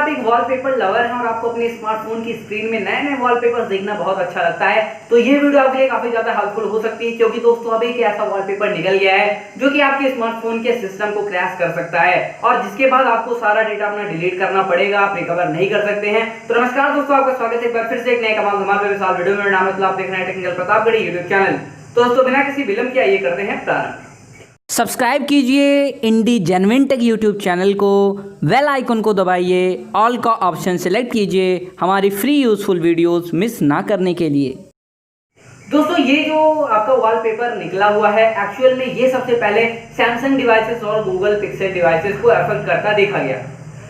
आप एक wallpaper lover हैं और आपको अपने स्मार्टफोन की स्क्रीन में नए नए वॉलपेपर देखना बहुत अच्छा लगता है तो ये वीडियो आपके लिए काफी ज्यादा हेल्पफुल हो सकती है, क्योंकि दोस्तों अभी एक ऐसा वॉलपेपर निकल गया है जो कि आपके स्मार्टफोन के सिस्टम को क्रैश कर सकता है और जिसके बाद आपको सारा डेटा अपना डिलीट करना पड़ेगा, आप रिकवर नहीं कर सकते हैं। तो नमस्कार दोस्तों, आपका स्वागत है एक बार फिर से एक नए कमाल धमाल विशाल वीडियो में। मेरा नाम है, आप देख रहे हैं टेक्निकल प्रतापगढ़ी यूट्यूब चैनल। तो दोस्तों बिना किसी विलंब के आइए करते हैं प्रारंभ। सब्सक्राइब कीजिए इंडी जेन्युइन टेक यूट्यूब चैनल को, बेल आइकन को दबाइए, ऑल का ऑप्शन सेलेक्ट कीजिए हमारी फ्री यूजफुल वीडियोस मिस ना करने के लिए। दोस्तों ये जो आपका वॉलपेपर निकला हुआ है एक्चुअल में ये सबसे पहले सैमसंग डिवाइसेस और गूगल पिक्सल डिवाइसेस को अफेक्ट करता देखा गया,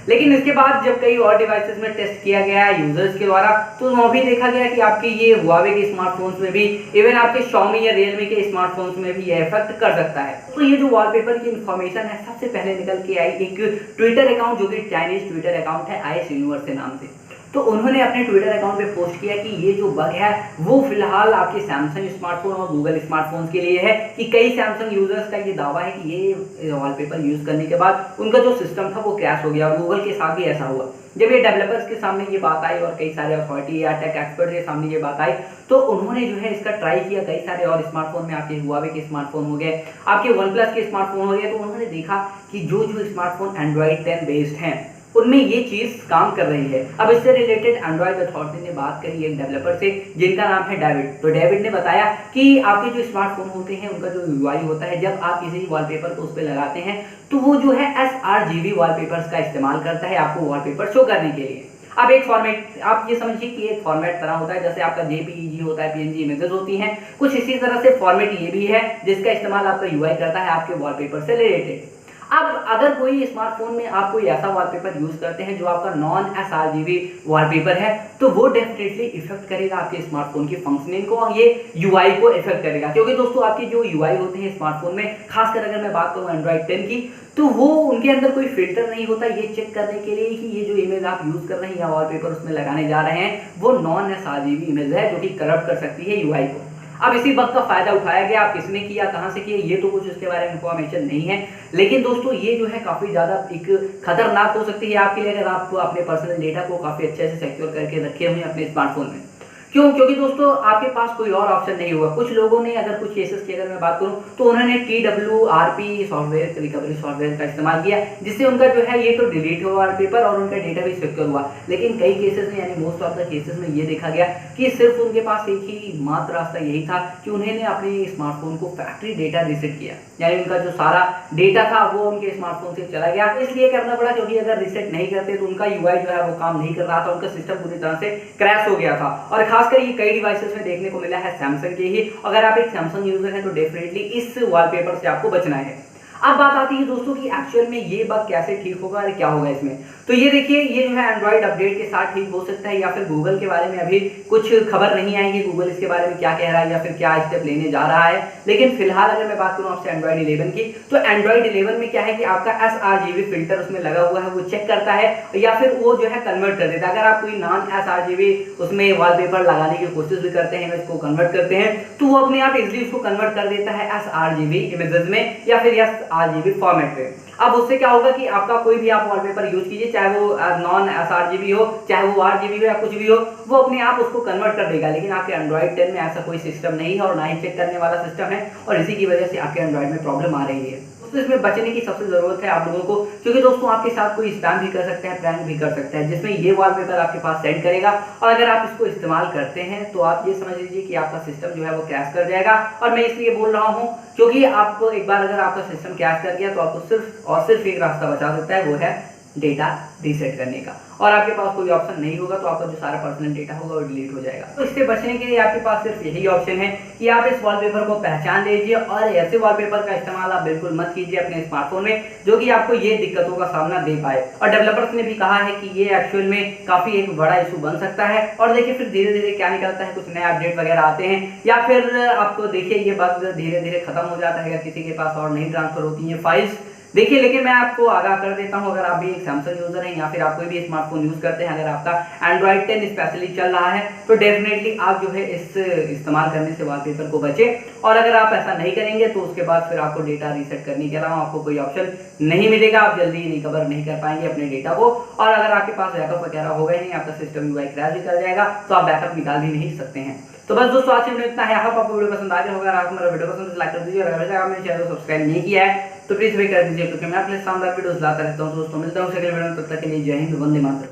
लेकिन इसके बाद जब कई और डिवाइसेस में टेस्ट किया गया यूजर्स के द्वारा तो वहाँ भी देखा गया कि आपके ये हुआवे के स्मार्टफोन्स में भी, इवन आपके Xiaomi या Realme के स्मार्टफोन्स में भी ये इफेक्ट कर सकता है। तो ये जो वॉलपेपर की इंफॉर्मेशन है सबसे पहले निकल के आई एक ट्विटर अकाउंट जो कि चाइनीज ट्विटर अकाउंट है IS यूनिवर्स के नाम से। तो उन्होंने अपने ट्विटर अकाउंट पे पोस्ट किया कि ये जो बग है वो फिलहाल आपके सैमसंग स्मार्टफोन और गूगल स्मार्टफोन्स के लिए है, कि कई सैमसंग यूजर्स का ये दावा है कि ये वॉलपेपर यूज करने के बाद उनका जो सिस्टम था वो क्रैश हो गया और गूगल के साथ भी ऐसा हुआ। जब ये डेवलपर्स के सामने ये बात आई और कई सारे अथॉरिटी या टेक एक्सपर्ट के सामने ये बात आई तो उन्होंने जो है इसका ट्राई किया कई सारे और स्मार्टफोन में, आपके हुआवे के स्मार्टफोन हो गए, आपके वन प्लस के स्मार्टफोन हो गए। तो उन्होंने देखा कि जो स्मार्टफोन एंड्रॉइड 10 बेस्ड हैं उनमें ये चीज काम कर रही है। अब इससे रिलेटेड एंड्रॉइड अथॉरिटी ने बात करी एक डेवलपर से जिनका नाम है डेविड। तो डेविड ने बताया कि आपके जो स्मार्टफोन होते हैं उनका जो UI होता है, जब आप किसी वॉलपेपर को उस पर लगाते हैं तो वो जो है sRGB वॉलपेपर्स का इस्तेमाल करता है आपको वॉलपेपर शो करने के लिए। अब एक फॉर्मेट आप ये समझिए कि एक फॉर्मेट तरह होता है, जैसे आपका JPEG होता है, PNG इमेजेस होती हैं, कुछ इसी तरह से फॉर्मेट ये भी है जिसका इस्तेमाल आपका UI करता है आपके वॉलपेपर से रिलेटेड। अब अगर कोई स्मार्टफोन में आप कोई ऐसा वॉलपेपर यूज करते हैं जो आपका नॉन sRGB वॉलपेपर है तो वो डेफिनेटली इफेक्ट करेगा आपके स्मार्टफोन की फंक्शनिंग को और ये UI को इफेक्ट करेगा, क्योंकि दोस्तों आपके जो UI होते हैं स्मार्टफोन में, खासकर अगर मैं बात करूं एंड्रॉइड 10 की, तो वो उनके अंदर कोई फिल्टर नहीं होता ये चेक करने के लिए कि ये जो इमेज आप यूज कर रहे हैं या वॉलपेपर उसमें लगाने जा रहे हैं वो नॉन sRGB इमेज है जो कि करप्ट कर सकती है UI को। अब इसी वक्त का फायदा उठाया गया, आप किसने किया, कहां से किया, ये तो कुछ इसके बारे में इंफॉर्मेशन नहीं है, लेकिन दोस्तों ये जो है काफी ज्यादा एक खतरनाक हो सकती है आपके लिए अगर आप अपने पर्सनल डेटा को काफी अच्छे से सिक्योर करके रखे हुए हैं अपने स्मार्टफोन में। क्यों? क्योंकि दोस्तों आपके पास कोई और ऑप्शन नहीं होगा। कुछ लोगों ने, अगर कुछ केसेस की अगर मैं बात करूं तो उन्होंने TWRP सॉफ्टवेयर, रिकवरी सॉफ्टवेयर का इस्तेमाल किया जिससे उनका जो है ये तो डिलीट हुआ वॉलपेपर और उनका डेटा भी सिक्योर हुआ। लेकिन कई केसेस में, यानी मोस्ट ऑफ द केसेस में ये देखा गया कि सिर्फ उनके पास एक ही मात्र रास्ता यही था कि उन्होंने अपने स्मार्टफोन को फैक्ट्री डेटा रीसेट किया, यानी उनका जो सारा डेटा था वो उनके स्मार्टफोन से चला गया। इसलिए करना पड़ा क्योंकि अगर रीसेट नहीं करते तो उनका UI जो है वो काम नहीं कर रहा था, उनका सिस्टम पूरी तरह से क्रैश हो गया था। और खासकर ये कई डिवाइसेस में देखने को मिला है सैमसंग के ही। अगर आप एक सैमसंग यूजर हैं तो डेफिनेटली इस वॉलपेपर से आपको बचना है। अब बात आती है दोस्तों कि एक्चुअल में ये बग कैसे ठीक होगा और क्या होगा इसमें। तो ये देखिए, ये जो है एंड्रॉइड अपडेट के साथ ठीक हो सकता है या फिर गूगल के बारे में अभी कुछ खबर नहीं आई कि गूगल इसके बारे में क्या कह रहा है या फिर क्या स्टेप लेने जा रहा है। लेकिन फिलहाल अगर मैं बात करूं आपसे एंड्रॉइड 11 की, तो एंड्रॉइड 11 में क्या है कि आपका sRGB फिल्टर उसमें लगा हुआ है, वो चेक करता है या फिर वो जो है कन्वर्ट कर देता है। अगर आप कोई नॉन sRGB उसमें वॉलपेपर लगाने की कोशिश भी करते हैं, इसको कन्वर्ट करते हैं, तो वो अपने आप इजिली उसको कन्वर्ट कर देता है sRGB इमेजेस में या फिर sRGB फॉर्मेट में। अब उससे क्या होगा कि आपका कोई भी आप वॉलपेपर यूज कीजिए, चाहे वो नॉन sRGB हो, चाहे वो RGB हो या कुछ भी हो, वो अपने आप उसको कन्वर्ट कर देगा। लेकिन आपके एंड्रॉइड 10 में ऐसा कोई सिस्टम नहीं है और ना ही चेक करने वाला सिस्टम है और इसी की वजह से आपके एंड्रॉइड में प्रॉब्लम आ रही है। तो इसमें बचने की सबसे जरूरत है आप लोगों को, क्योंकि दोस्तों आपके साथ कोई स्पैम भी कर सकता है, प्रैंक भी कर सकता है, जिसमें ये वॉलपेपर आपके पास सेंड करेगा और अगर आप इसको इस्तेमाल करते हैं तो आप ये समझ लीजिए कि आपका सिस्टम जो है वो क्रैश कर जाएगा। और मैं इसलिए बोल रहा हूँ क्योंकि आपको एक बार अगर आपका सिस्टम क्रैश कर गया तो आपको सिर्फ और सिर्फ एक रास्ता बचा सकता है, वो है डेटा रीसेट करने का। और आपके पास कोई ऑप्शन नहीं होगा तो आपका जो सारा पर्सनल डेटा होगा वो डिलीट हो जाएगा। तो इससे बचने के लिए आपके पास सिर्फ यही ऑप्शन है कि आप इस वॉलपेपर को पहचान लीजिए और ऐसे वॉलपेपर का इस्तेमाल आप बिल्कुल मत कीजिए अपने स्मार्टफोन में जो कि आपको ये दिक्कतों का सामना दे पाए। और डेवलपर्स ने भी कहा है कि ये एक्चुअल में काफी एक बड़ा इशू बन सकता है। और देखिए फिर धीरे धीरे क्या निकलता है, कुछ नए अपडेट वगैरह आते हैं या फिर आपको देखिए ये बग धीरे धीरे खत्म हो जाता है अगर किसी के पास और नहीं ट्रांसफर होती है फाइल्स, देखिए, लेकिन मैं आपको आगाह कर देता हूं, अगर आप भी एक सैमसंग यूजर हैं या फिर आप कोई भी स्मार्टफोन यूज करते हैं, अगर आपका एंड्रॉइड 10 स्पेशली चल रहा है तो डेफिनेटली आप जो है इस इस्तेमाल करने से वॉलपेपर को बचे। और अगर आप ऐसा नहीं करेंगे तो उसके बाद फिर आपको डेटा रीसेट करने के अलावा आपको कोई ऑप्शन नहीं मिलेगा, आप जल्दी रिकवर नहीं कर पाएंगे अपने डेटा को। और अगर आपके पास बैकअप वगैरह होगा ही नहीं, आपका सिस्टम UI क्रैश भी कर जाएगा, तो आप बैकअप निकाल भी नहीं सकते हैं। तो बस दोस्तों, आज के वीडियो इतना है। आपको वीडियो पसंद आ गया होगा, अगर आपको मेरा वीडियो पसंद है लाइक कर दीजिए, और अगर आपने चैनल को सब्सक्राइब नहीं किया है तो प्लीज भी कर दीजिए, क्योंकि मैं आपके लिए शानदार वीडियोस लाता रहता हूं। दोस्तों मिलता हूं अगले वीडियो में, तब तक के लिए जय हिंद, वंदे मातरम।